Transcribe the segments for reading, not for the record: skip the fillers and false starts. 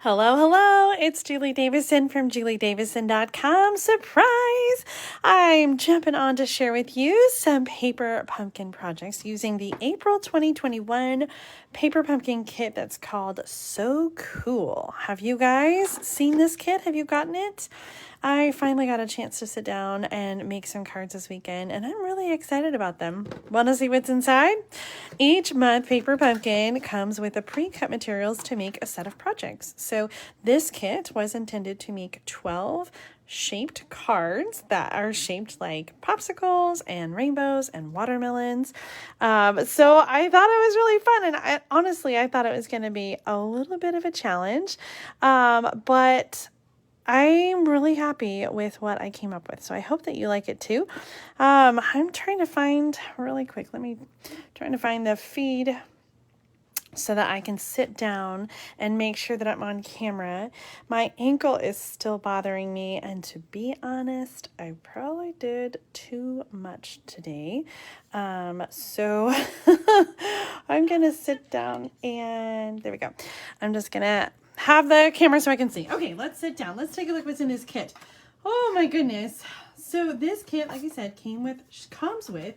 Hello, hello. It's Julie Davison from juliedavison.com. Surprise! I'm jumping on to share with you some paper pumpkin projects using the April 2021 paper pumpkin kit that's called So Cool. Have you guys seen this kit? Have you gotten it? I finally got a chance to sit down and make some cards this weekend, and I'm really excited about them. Want to see what's inside? Each month, Paper Pumpkin comes with the pre-cut materials to make a set of projects. So this kit was intended to make 12 shaped cards that are shaped like popsicles and rainbows and watermelons. So I thought it was really fun, and I thought it was going to be a little bit of a challenge, but I'm really happy with what I came up with, so I hope that you like it too. I'm trying to find really quick. Trying to find the feed so that I can sit down and make sure that I'm on camera. My ankle is still bothering me, and to be honest, I probably did too much today. So I'm gonna sit down and there we go. I'm just gonna have the camera so I can see. Okay, let's sit down. Let's take a look what's in this kit. Oh my goodness. So this kit, like I said, comes with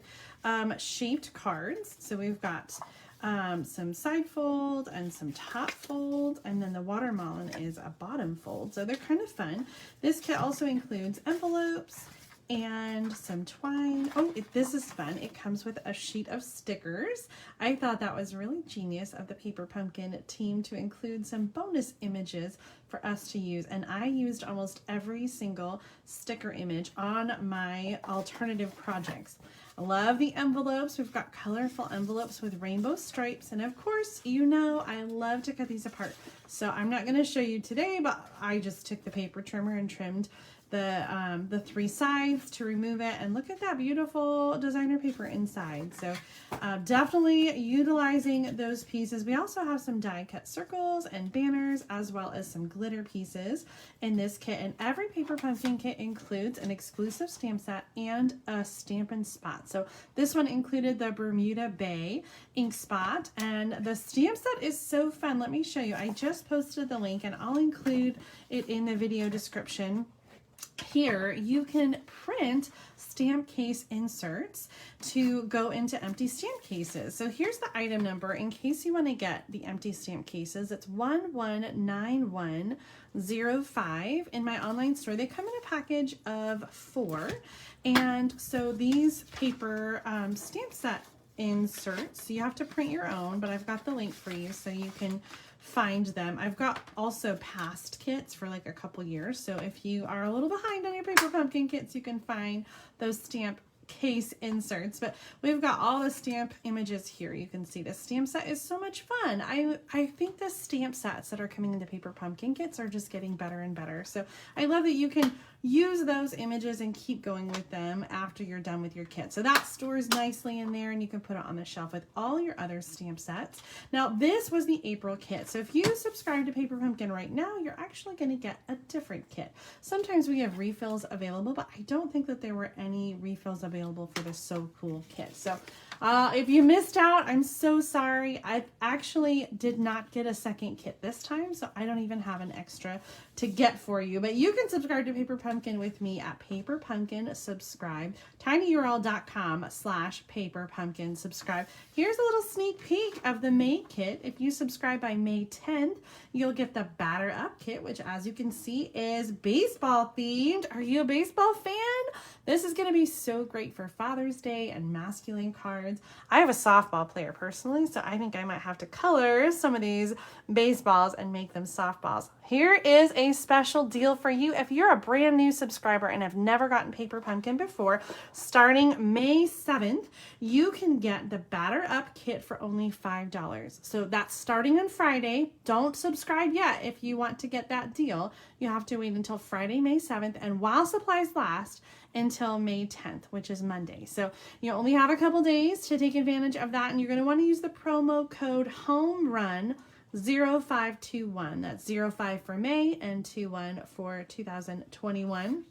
shaped cards. So we've got some side fold and some top fold, and then the watermelon is a bottom fold. So they're kind of fun. This kit also includes envelopes and some twine. Oh, this is fun. It comes with a sheet of stickers. I thought that was really genius of the Paper Pumpkin team to include some bonus images for us to use. And I used almost every single sticker image on my alternative projects. I love the envelopes. We've got colorful envelopes with rainbow stripes. And of course, you know, I love to cut these apart. So I'm not going to show you today, but I just took the paper trimmer and trimmed the three sides to remove it, and look at that beautiful designer paper inside. So definitely utilizing those pieces. We also have some die cut circles and banners, as well as some glitter pieces in this kit. And every Paper Pumpkin kit includes an exclusive stamp set and a Stampin' Spot. So this one included the Bermuda Bay ink spot, and the stamp set is so fun. Let me show you. I just posted the link, and I'll include it in the video description. Here you can print stamp case inserts to go into empty stamp cases. So here's the item number in case you want to get the empty stamp cases. It's 119105 in my online store. They come in a package of 4, and so these paper stamp set inserts, so you have to print your own, but I've got the link for you so you can find them. I've got also past kits for like a couple years, so if you are a little behind on your Paper Pumpkin kits, you can find those stamp case inserts. But we've got all the stamp images here. You can see the stamp set is so much fun. I think the stamp sets that are coming in the Paper Pumpkin kits are just getting better and better. So I love that you can use those images and keep going with them after you're done with your kit. So that stores nicely in there, and you can put it on the shelf with all your other stamp sets. Now this was the April kit, so if you subscribe to Paper Pumpkin right now, you're actually going to get a different kit. Sometimes we have refills available, but I don't think that there were any refills available for the So Cool kit. So if you missed out, I'm so sorry. I actually did not get a second kit this time, so I don't even have an extra to get for you. But you can subscribe to Paper Pumpkin with me at Paper Pumpkin Subscribe, tinyurl.com/Paper Pumpkin Subscribe. Here's a little sneak peek of the May kit. If you subscribe by May 10th, you'll get the Batter Up kit, which, as you can see, is baseball themed. Are you a baseball fan? This is going to be so great for Father's Day and masculine cards. I have a softball player personally, so I think I might have to color some of these baseballs and make them softballs. Here is a special deal for you. If you're a brand new subscriber and have never gotten Paper Pumpkin before, starting May 7th, you can get the Batter Up kit for only $5. So that's starting on Friday. Don't subscribe yet if you want to get that deal. You have to wait until Friday, May 7th, and while supplies last, until May 10th, which is Monday. So you only have a couple days to take advantage of that, and you're going to want to use the promo code HOMERUN0521. That's 05 for May and 21 for 2021.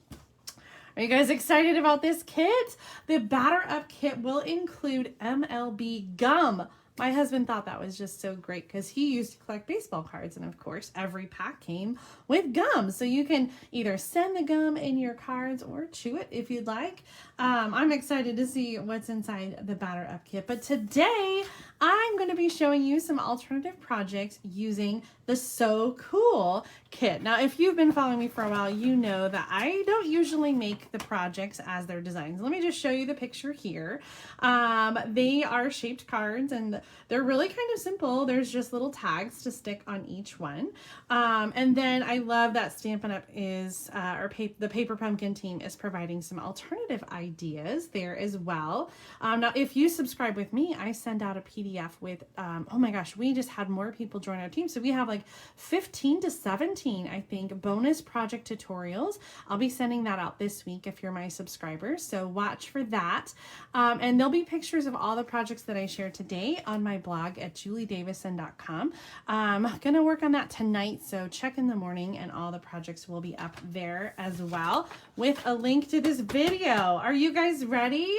Are you guys excited about this kit? The Batter Up kit will include MLB gum, My husband thought that was just so great because he used to collect baseball cards. And of course, every pack came with gum. So you can either send the gum in your cards or chew it if you'd like. I'm excited to see what's inside the Batter Up kit. But today, I'm going to be showing you some alternative projects using the So Cool kit. Now, if you've been following me for a while, you know that I don't usually make the projects as they're designed. Let me just show you the picture here. They are shaped cards and they're really kind of simple. There's just little tags to stick on each one. And then I love that Stampin' Up! Is, the Paper Pumpkin team is providing some alternative ideas there as well. Now, if you subscribe with me, I send out a PDF with, oh my gosh, we just had more people join our team. So we have like 15 to 17, I think, bonus project tutorials. I'll be sending that out this week if you're my subscriber. So watch for that. And there'll be pictures of all the projects that I share today on my blog at juliedavison.com. I'm going to work on that tonight. So check in the morning and all the projects will be up there as well with a link to this video. Are you guys ready?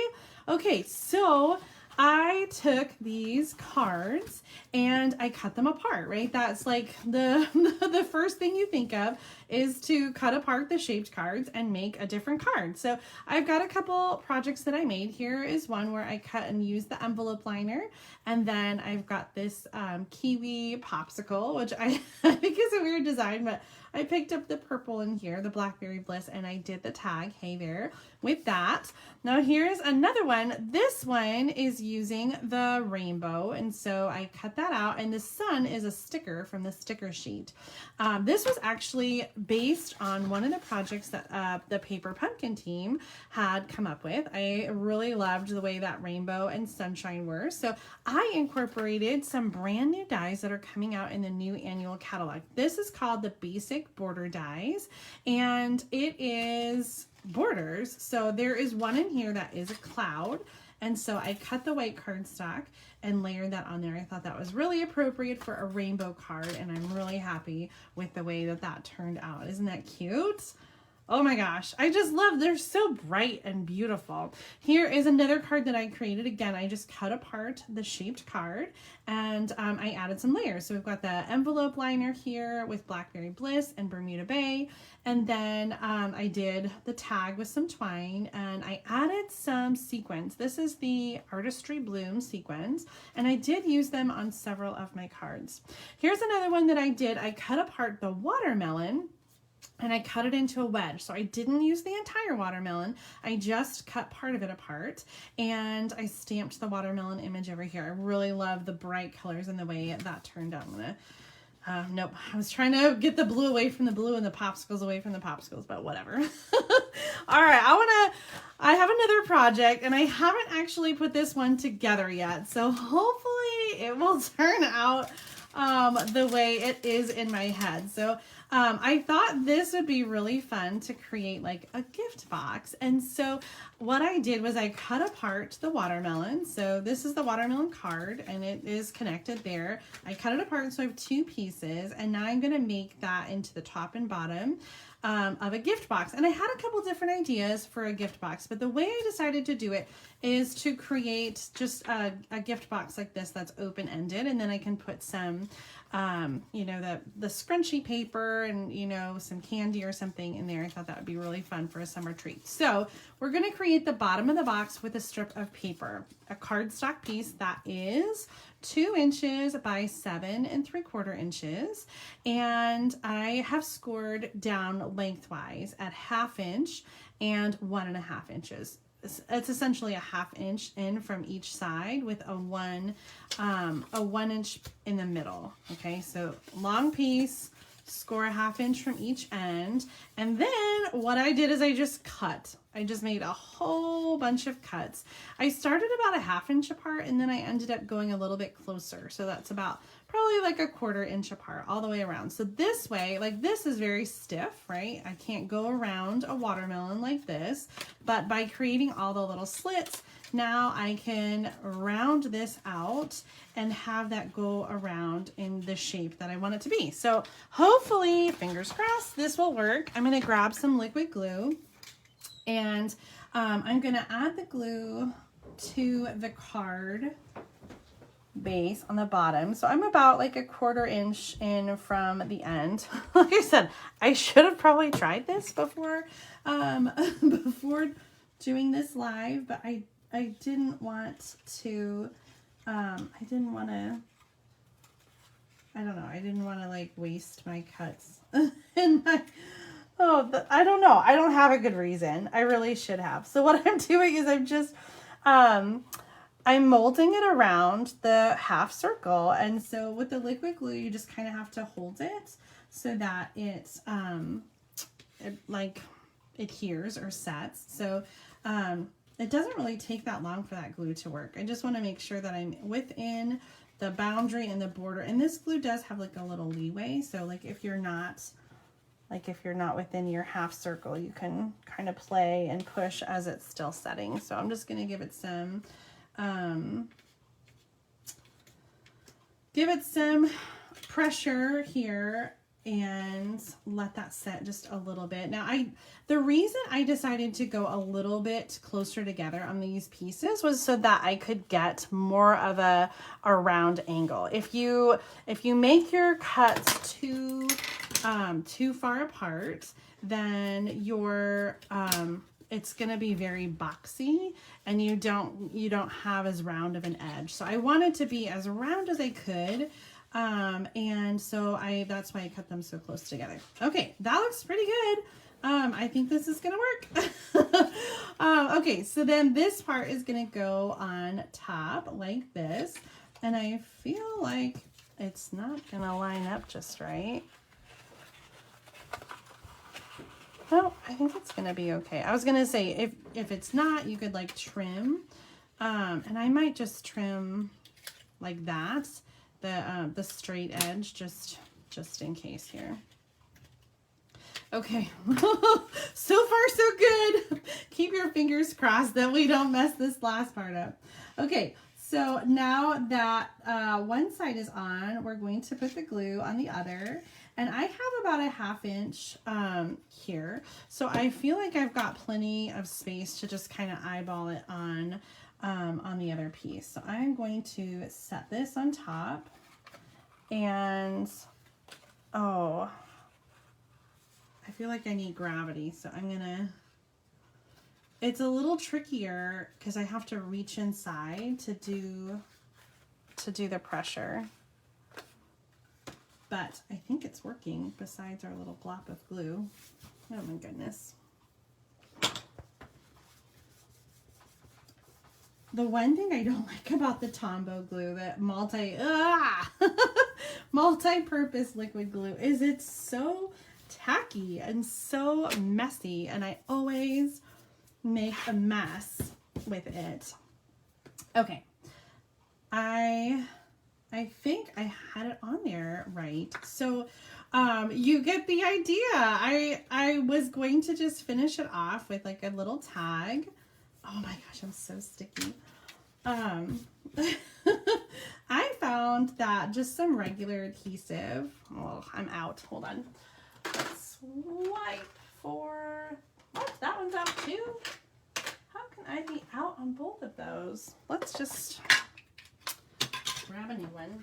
Okay, so I took these cards and I cut them apart, right? That's like the first thing you think of is to cut apart the shaped cards and make a different card. So I've got a couple projects that I made. Here is one where I cut and used the envelope liner. And then I've got this kiwi popsicle, which I think is a weird design, but I picked up the purple in here, the Blackberry Bliss, and I did the tag, hey there, with that. Now here's another one. This one is using the rainbow, and so I cut that out, and the sun is a sticker from the sticker sheet. This was actually based on one of the projects that the Paper Pumpkin team had come up with. I really loved the way that rainbow and sunshine were, so I incorporated some brand new dies that are coming out in the new annual catalog. This is called the Basic Border Dies, and it is borders. So there is one in here that is a cloud, and so I cut the white cardstock and layered that on there. I thought that was really appropriate for a rainbow card, and I'm really happy with the way that that turned out. Isn't that cute? Oh my gosh, I just love, they're so bright and beautiful. Here is another card that I created. Again, I just cut apart the shaped card and I added some layers. So we've got the envelope liner here with Blackberry Bliss and Bermuda Bay. And then I did the tag with some twine and I added some sequins. This is the Artistry Bloom sequins, and I did use them on several of my cards. Here's another one that I did. I cut apart the watermelon and I cut it into a wedge. So I didn't use the entire watermelon. I just cut part of it apart and I stamped the watermelon image over here. I really love the bright colors and the way that turned out. I'm gonna, nope, I was trying to get the blue away from the blue and the popsicles away from the popsicles, but whatever. All right, I have another project and I haven't actually put this one together yet. So hopefully it will turn out the way it is in my head. So I thought this would be really fun to create like a gift box. And so what I did was I cut apart the watermelon. So this is the watermelon card and it is connected there. I cut it apart so I have two pieces, and now I'm going to make that into the top and bottom of a gift box. And I had a couple different ideas for a gift box, but the way I decided to do it is to create just a gift box like this that's open-ended, and then I can put some you know, the scrunchy paper and, you know, some candy or something in there. I thought that would be really fun for a summer treat. So we're going to create the bottom of the box with a strip of paper, a cardstock piece that is 2 inches by 7 3/4 inches. And I have scored down lengthwise at 1/2 inch and 1.5 inches. It's essentially a 1/2 inch in from each side with a 1 inch in the middle. Okay, so long piece, score a 1/2 inch from each end. And then what I did is I just cut. I just made a whole bunch of cuts. I started about a 1/2 inch apart and then I ended up going a little bit closer. So that's about probably like a 1/4 inch apart all the way around. So this way, like this is very stiff, right? I can't go around a watermelon like this, but by creating all the little slits, now I can round this out and have that go around in the shape that I want it to be. So hopefully, fingers crossed, this will work. I'm gonna grab some liquid glue and I'm gonna add the glue to the card base on the bottom. So I'm about like a 1/4 inch in from the end. Like I said, I should have probably tried this before before doing this live, but I didn't want to I didn't want to like waste my cuts and my I don't know. I don't have a good reason. I really should have. So what I'm doing is I'm just I'm molding it around the half circle. And so with the liquid glue, you just kind of have to hold it so that it like adheres or sets. So it doesn't really take that long for that glue to work. I just want to make sure that I'm within the boundary and the border. And this glue does have like a little leeway. So like if you're not within your half circle, you can kind of play and push as it's still setting. So I'm just going to give it some pressure here and let that set just a little bit. Now the reason I decided to go a little bit closer together on these pieces was so that I could get more of a round angle. If you make your cuts too far apart, then it's going to be very boxy and you don't have as round of an edge. So I wanted to be as round as I could. And so that's why I cut them so close together. Okay, that looks pretty good. I think this is gonna work. Okay, so then this part is gonna go on top like this. And I feel like it's not gonna line up just right. No, I think it's gonna be okay. I was gonna say if it's not, you could like trim. And I might just trim like that. The straight edge just in case here. Okay. So far so good. Keep your fingers crossed that we don't mess this last part up. Okay, so now that one side is on, we're going to put the glue on the other. And I have about a 1/2 inch here. So I feel like I've got plenty of space to just kind of eyeball it on the other piece. So I'm going to set this on top and I feel like I need gravity. So it's a little trickier because I have to reach inside to do the pressure. But I think it's working besides our little glop of glue. Oh my goodness. The one thing I don't like about the Tombow glue, that multi-purpose liquid glue, is it's so tacky and so messy, and I always make a mess with it. Okay, I think I had it on there right. So you get the idea. I was going to just finish it off with like a little tag. Oh my gosh, I'm so sticky. I found that just some regular adhesive. Oh, I'm out. Hold on. Let's swipe for... What? That one's out too? How can I be out on both of those? Let's just grab a new one.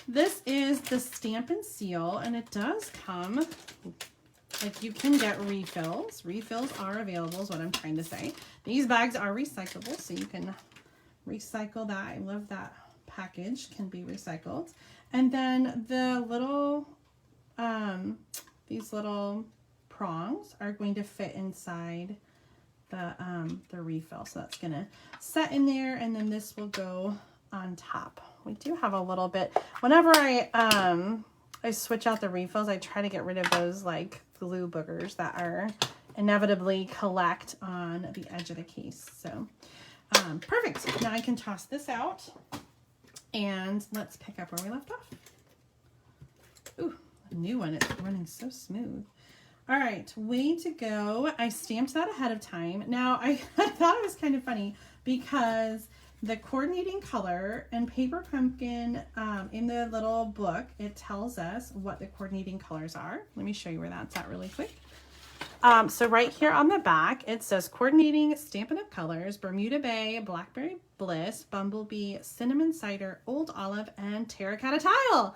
This is the Stamp and Seal, and it does come... Like, you can get refills. Refills are available is what I'm trying to say. These bags are recyclable, so you can recycle that. I love that package can be recycled. And then the little, these little prongs are going to fit inside the refill. So that's going to set in there, and then this will go on top. We do have a little bit. Whenever I switch out the refills, I try to get rid of those like glue boogers that are inevitably collect on the edge of the case. So perfect. Now I can toss this out and let's pick up where we left off. Ooh, a new one. It's running so smooth. All right, way to go. I stamped that ahead of time. Now I thought it was kind of funny because the coordinating color and Paper Pumpkin, in the little book, it tells us what the coordinating colors are. Let me show you where that's at really quick. So right here on the back, it says coordinating Stampin' Up! Colors, Bermuda Bay, Blackberry Bliss, Bumblebee, Cinnamon Cider, Old Olive, and Terracotta Tile.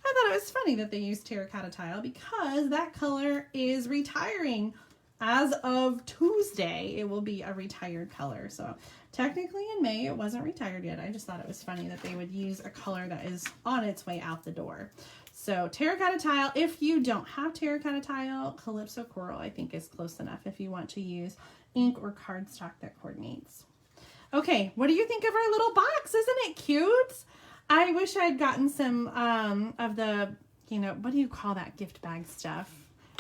I thought it was funny that they used Terracotta Tile because that color is retiring. As of Tuesday, it will be a retired color. So technically in May, it wasn't retired yet. I just thought it was funny that they would use a color that is on its way out the door. So Terracotta Tile, if you don't have Terracotta Tile, Calypso Coral I think is close enough if you want to use ink or cardstock that coordinates. Okay, what do you think of our little box? Isn't it cute? I wish I had gotten some of the, what do you call that gift bag stuff?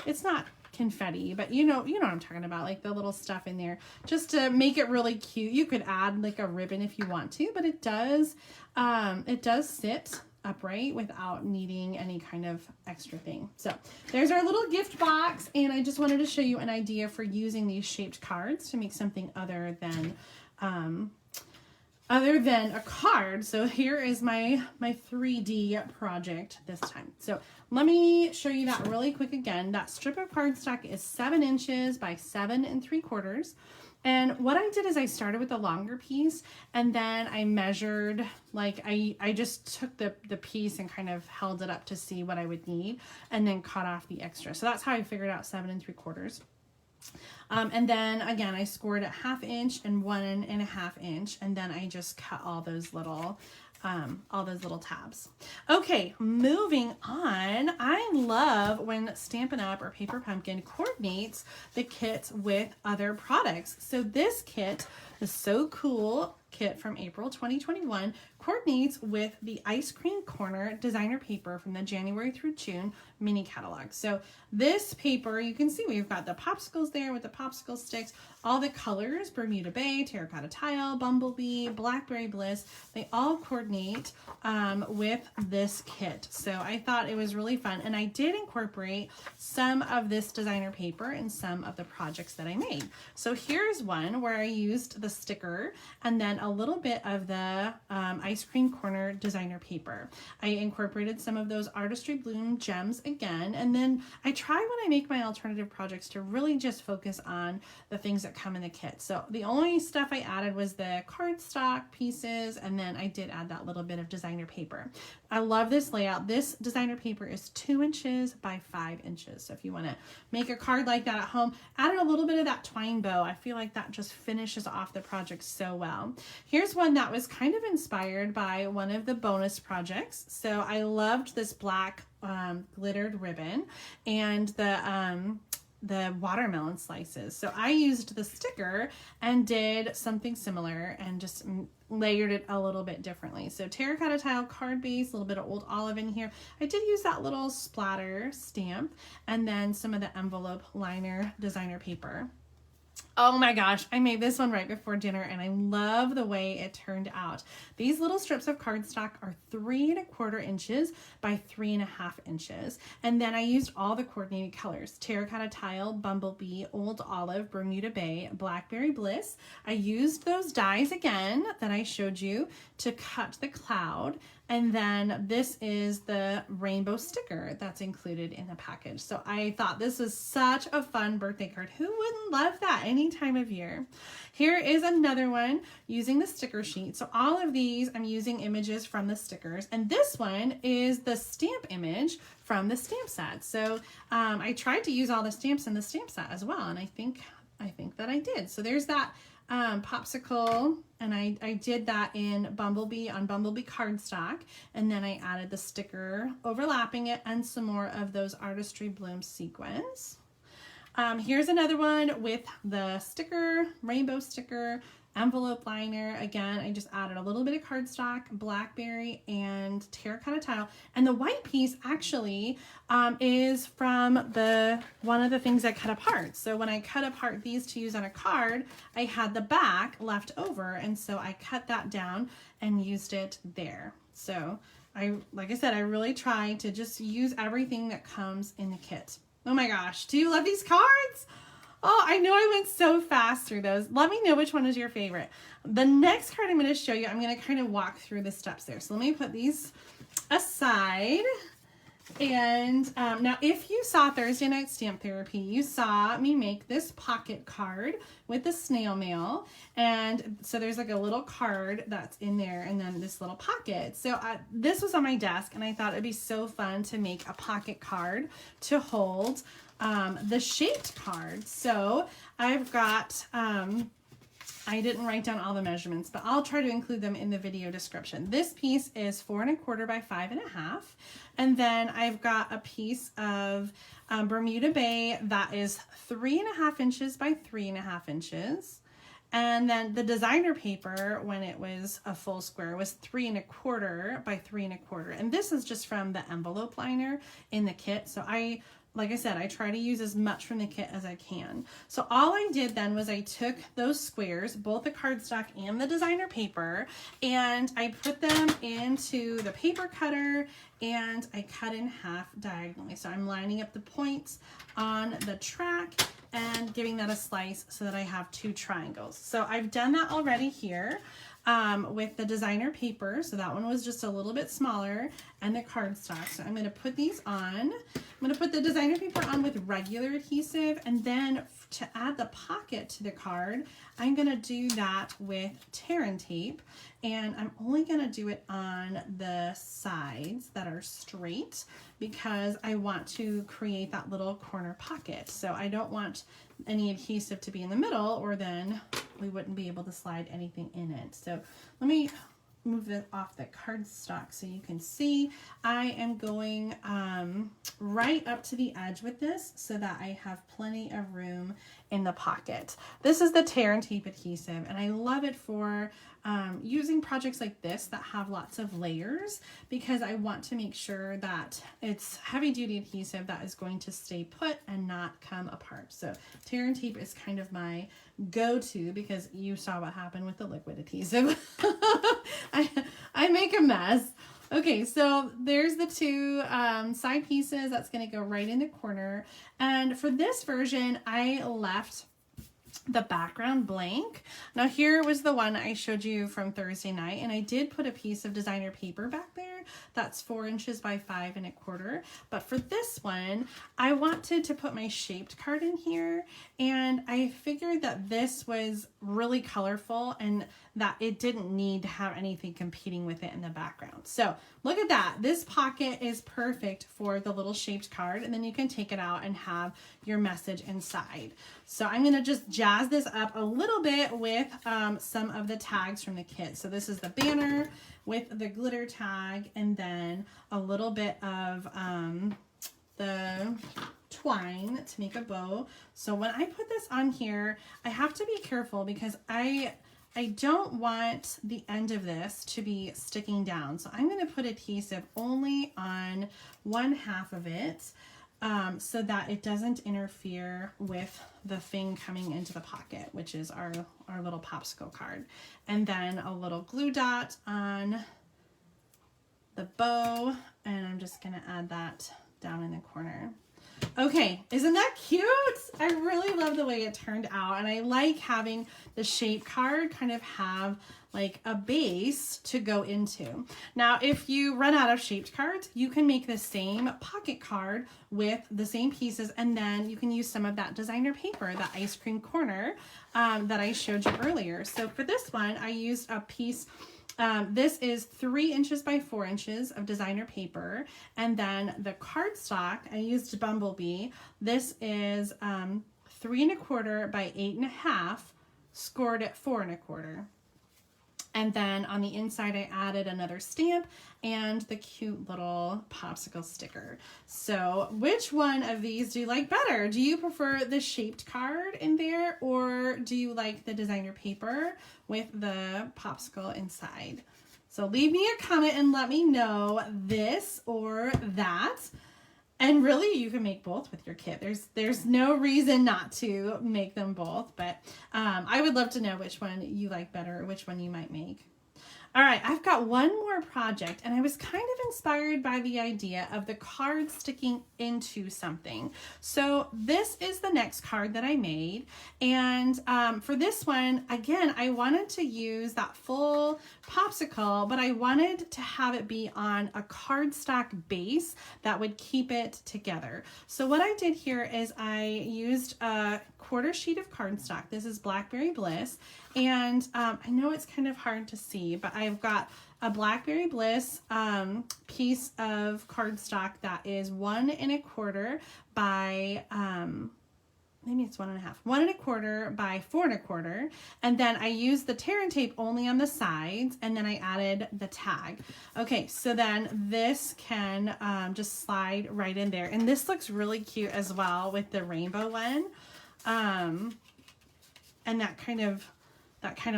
It's not confetti, but you know what I'm talking about, like the little stuff in there, just to make it really cute. You could add like a ribbon if you want to, but it does sit upright without needing any kind of extra thing. So there's our little gift box, and I just wanted to show you an idea for using these shaped cards to make something other than a card. So here is my 3D project this time. So let me show you that really quick again. That strip of cardstock is 7 inches by 7 3/4. And what I did is I started with a longer piece, and then I measured, like I just took the piece and kind of held it up to see what I would need, and then cut off the extra. So that's how I figured out 7 3/4. And then again, I scored at 1/2 inch and 1.5 inch, and then I just cut all those little tabs. Okay, moving on. I love when Stampin' Up! Or Paper Pumpkin coordinates the kits with other products. So this kit, the So Cool kit from April 2021, coordinates with the Ice Cream Corner designer paper from the January through June mini catalog. So this paper, you can see we've got the popsicles there with the popsicle sticks, all the colors, Bermuda Bay, Terracotta Tile, Bumblebee, Blackberry Bliss, they all coordinate with this kit. So I thought it was really fun, and I did incorporate some of this designer paper in some of the projects that I made. So here's one where I used the sticker and then a little bit of the Ice Cream Corner designer paper. I incorporated some of those Artistry Bloom gems again, and then I try when I make my alternative projects to really just focus on the things that come in the kit. So the only stuff I added was the cardstock pieces, and then I did add that little bit of designer paper. I love this layout. This designer paper is 2 inches by 5 inches. So if you want to make a card like that at home, add a little bit of that twine bow. I feel like that just finishes off the project so well. Here's one that was kind of inspired by one of the bonus projects. So I loved this black glittered ribbon and the watermelon slices. So I used the sticker and did something similar and just layered it a little bit differently. So Terracotta Tile card base, a little bit of Old Olive in here. I did use that little splatter stamp, and then some of the envelope liner designer paper. Oh my gosh, I made this one right before dinner, and I love the way it turned out. These little strips of cardstock are 3 1/4 inches by 3 1/2 inches. And then I used all the coordinated colors: Terracotta Tile, Bumblebee, Old Olive, Bermuda Bay, Blackberry Bliss. I used those dies again that I showed you to cut the cloud. And then this is the rainbow sticker that's included in the package. So I thought this was such a fun birthday card. Who wouldn't love that any time of year? Here is another one using the sticker sheet. So all of these, I'm using images from the stickers. And this one is the stamp image from the stamp set. So I tried to use all the stamps in the stamp set as well. And I think that I did. So there's that popsicle, and I did that in Bumblebee on Bumblebee cardstock, and then I added the sticker overlapping it and some more of those Artistry Bloom sequins. Here's another one with the sticker, rainbow sticker, envelope liner. Again, I just added a little bit of cardstock, blackberry, and terracotta tile. And the white piece actually is from one of the things I cut apart. So when I cut apart these to use on a card, I had the back left over, and so I cut that down and used it there. So like I said, I really try to just use everything that comes in the kit. Oh my gosh, do you love these cards? Oh, I know I went so fast through those. Let me know which one is your favorite. The next card I'm going to show you, I'm going to kind of walk through the steps there. So let me put these aside, And now if you saw Thursday Night Stamp Therapy, you saw me make this pocket card with the snail mail. And so there's like a little card that's in there and then this little pocket. So this was on my desk and I thought it'd be so fun to make a pocket card to hold the shaped card. So I've got, I didn't write down all the measurements, but I'll try to include them in the video description. This piece is 4 1/4 by 5 1/2. And then I've got a piece of Bermuda Bay that is 3 1/2 inches by 3 1/2 inches. And then the designer paper, when it was a full square, was 3 1/4 by 3 1/4. And this is just from the envelope liner in the kit. So like I said, I try to use as much from the kit as I can. So all I did then was I took those squares, both the cardstock and the designer paper, and I put them into the paper cutter and I cut in half diagonally. So I'm lining up the points on the track and giving that a slice so that I have 2 triangles. So I've done that already here. With the designer paper. So that one was just a little bit smaller, and the cardstock. So I'm going to put these on. I'm going to put the designer paper on with regular adhesive, and then to add the pocket to the card, I'm going to do that with tear and tape, and I'm only going to do it on the sides that are straight because I want to create that little corner pocket. So I don't want any adhesive to be in the middle, or then we wouldn't be able to slide anything in it. So let me move it off the cardstock so you can see. I am going right up to the edge with this so that I have plenty of room in the pocket. This is the tear and tape adhesive, and I love it for using projects like this that have lots of layers, because I want to make sure that it's heavy duty adhesive that is going to stay put and not come apart. So tear and tape is kind of my go-to because you saw what happened with the liquid adhesive. I make a mess. Okay, so there's the 2 side pieces. That's going to go right in the corner. And for this version, I left the background blank. Now here was the one I showed you from Thursday night, and I did put a piece of designer paper back there that's 4 inches by 5 1/4. But for this one, I wanted to put my shaped card in here, and I figured that this was really colorful and that it didn't need to have anything competing with it in the background. So look at that. This pocket is perfect for the little shaped card, and then you can take it out and have your message inside. So I'm gonna just jazz this up a little bit with some of the tags from the kit. So this is the banner with the glitter tag, and then a little bit of the twine to make a bow. So when I put this on here, I have to be careful because I don't want the end of this to be sticking down. So I'm going to put adhesive only on 1/2 of it so that it doesn't interfere with the thing coming into the pocket, which is our little popsicle card. And then a little glue dot on the bow, and I'm just going to add that down in the corner. Okay, isn't that cute? I really love the way it turned out, and I like having the shape card kind of have like a base to go into. Now, if you run out of shaped cards, you can make the same pocket card with the same pieces, and then you can use some of that designer paper, the ice cream corner that I showed you earlier. So for this one, I used a piece. This is 3 inches by 4 inches of designer paper, and then the cardstock, I used Bumblebee. This is 3 1/4 by 8 1/2, scored at 4 1/4. And then on the inside, I added another stamp and the cute little popsicle sticker. So which one of these do you like better? Do you prefer the shaped card in there, or do you like the designer paper with the popsicle inside? So leave me a comment and let me know this or that. And really, you can make both with your kit. There's no reason not to make them both, but I would love to know which one you like better or which one you might make. All right, I've got one more project, and I was kind of inspired by the idea of the card sticking into something. So this is the next card that I made, and for this one, again, I wanted to use that full popsicle, but I wanted to have it be on a cardstock base that would keep it together. So what I did here is I used a quarter sheet of cardstock. This is Blackberry Bliss, and I know it's kind of hard to see, but I've got a Blackberry Bliss piece of cardstock that is 1 1/4 by maybe it's 1 1/2, 1 1/4 by 4 1/4, and then I used the tear and tape only on the sides, and then I added the tag. Okay, so then this can just slide right in there, and this looks really cute as well with the rainbow one. And that kind of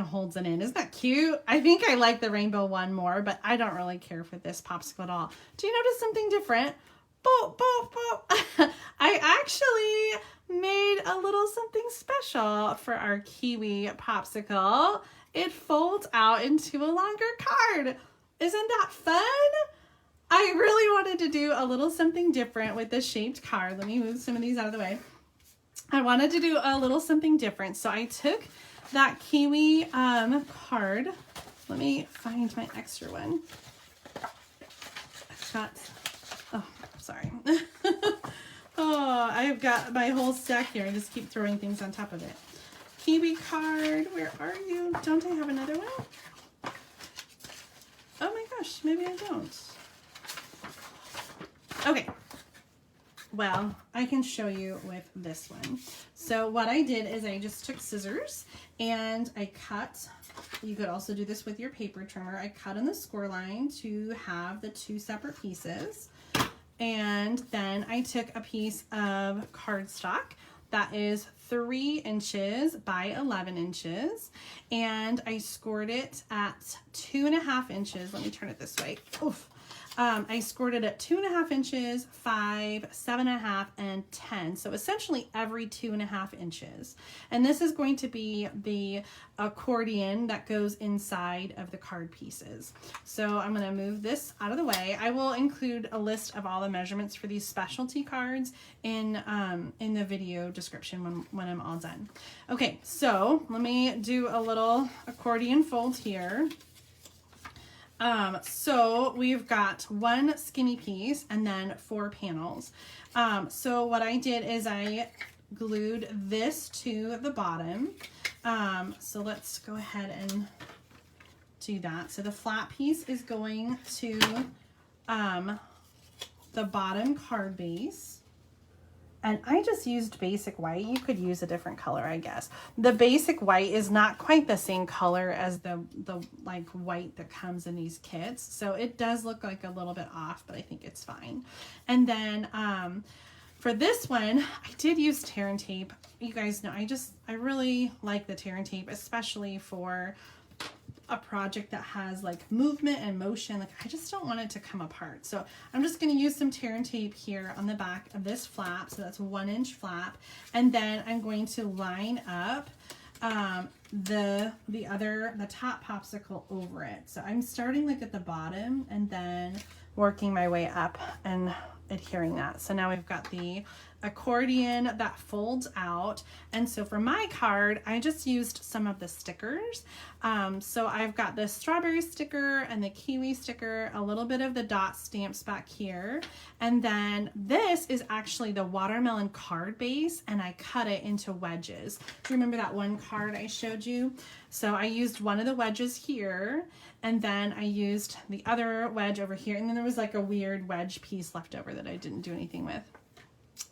holds it in. Isn't that cute? I think I like the rainbow one more, but I don't really care for this popsicle at all. Do you notice something different? Boop, boop, boop. I actually made a little something special for our kiwi popsicle. It folds out into a longer card. Isn't that fun? I really wanted to do a little something different with this shaped card. Let me move some of these out of the way. I wanted to do a little something different, so I took that kiwi card. Let me find my extra one. I've got, oh, sorry. Oh, I've got my whole stack here. I just keep throwing things on top of it. Kiwi card, where are you? Don't I have another one? Oh my gosh, maybe I don't. Okay. Well, I can show you with this one. So what I did is I just took scissors and I cut, you could also do this with your paper trimmer. I cut on the score line to have the 2 separate pieces. And then I took a piece of cardstock that is 3 inches by 11 inches. And I scored it at 2.5 inches. Let me turn it this way. Oof. I scored it at 2.5 inches, 5, 7.5, and 10. So essentially every 2.5 inches. And this is going to be the accordion that goes inside of the card pieces. So I'm going to move this out of the way. I will include a list of all the measurements for these specialty cards in the video description when I'm all done. Okay, so let me do a little accordion fold here. So we've got 1 skinny piece and then 4 panels. So what I did is I glued this to the bottom. So let's go ahead and do that. So the flat piece is going to the bottom card base. And I just used basic white. You could use a different color, I guess. The basic white is not quite the same color as the like white that comes in these kits. So it does look like a little bit off, but I think it's fine. And then for this one, I did use tear and tape. You guys know, I really like the tear and tape, especially for a project that has like movement and motion. Like I just don't want it to come apart. So I'm just going to use some tear and tape here on the back of this flap. So that's a 1-inch flap. And then I'm going to line up the top popsicle over it. So I'm starting like at the bottom and then working my way up and adhering that. So now we've got the accordion that folds out. And so for my card, I just used some of the stickers. So I've got the strawberry sticker and the kiwi sticker, a little bit of the dot stamps back here. And then this is actually the watermelon card base, and I cut it into wedges. Do you remember that one card I showed you? So I used one of the wedges here, and then I used the other wedge over here. And then there was like a weird wedge piece left over that I didn't do anything with.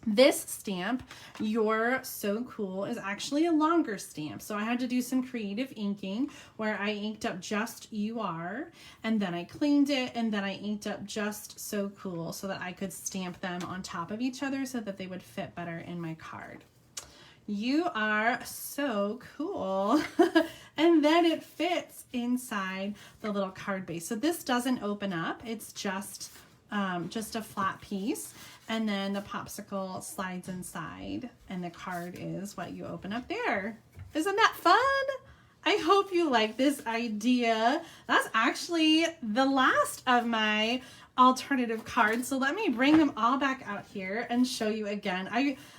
This stamp, You're So Cool, is actually a longer stamp. So I had to do some creative inking where I inked up just You Are, and then I cleaned it, and then I inked up just So Cool so that I could stamp them on top of each other so that they would fit better in my card. You are so cool. And then it fits inside the little card base. So this doesn't open up. It's just a flat piece. And then the popsicle slides inside and the card is what you open up there. Isn't that fun? I hope you like this idea. That's actually the last of my alternative cards. So let me bring them all back out here and show you again.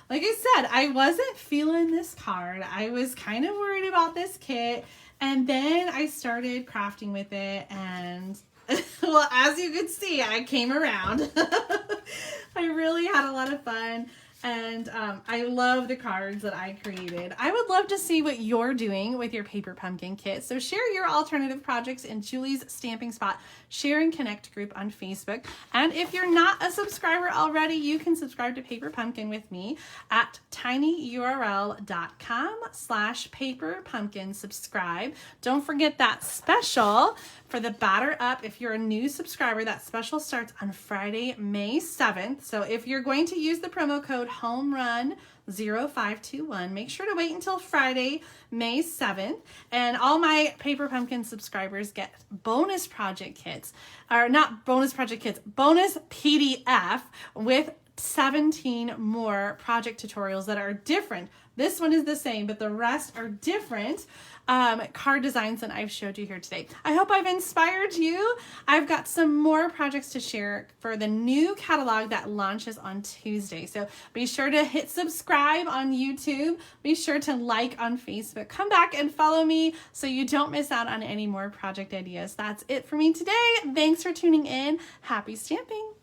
Like I said, I wasn't feeling this card. I was kind of worried about this kit. And then I started crafting with it, and well, as you can see, I came around. I really had a lot of fun. And I love the cards that I created. I would love to see what you're doing with your paper pumpkin kit. So share your alternative projects in Julie's Stamping Spot Share and Connect group on Facebook. And if you're not a subscriber already, you can subscribe to Paper Pumpkin with me at tinyurl.com/paperpumpkinsubscribe. Don't forget that special for the Batter Up. If you're a new subscriber, that special starts on Friday, May 7th. So if you're going to use the promo code HOMERUN0521, make sure to wait until Friday, May 7th. And all my Paper Pumpkin subscribers get bonus project kits, or not bonus project kits, bonus PDF with 17 more project tutorials that are different. This one is the same, but the rest are different card designs that I've showed you here today. I hope I've inspired you. I've got some more projects to share for the new catalog that launches on Tuesday. So be sure to hit subscribe on YouTube. Be sure to like on Facebook. Come back and follow me so you don't miss out on any more project ideas. That's it for me today. Thanks for tuning in. Happy stamping.